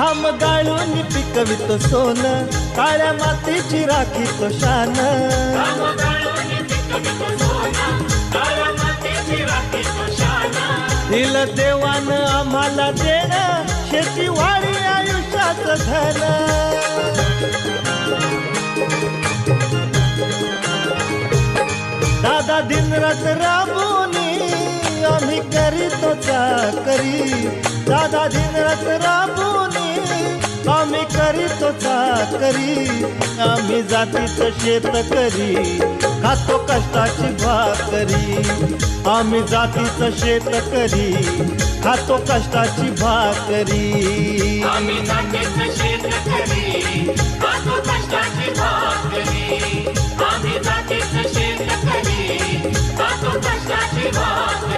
घाम गाळून पिकवितो सोन, काळ्या मातीची राखीतो शान। दिलं देवान आम्हाला देण, शेती वाढी आयुष्याचं धन। दादा दिनरात राबुनी आम्ही करीतो चाकरी, दादा दिनरात राबुनी आम्ही करीतो चाकरी। आम्ही जातीचं शेतकरी, खातो कष्टाची भाकरी। आम्ही जातीचं शेतकरी, खातो कष्टाची भाकरी। आम्ही जातीचं शेतकरी, खातो कष्टाची भाकरी। आम्ही जातीचं शेतकरी, खातो कष्टाची भाकरी।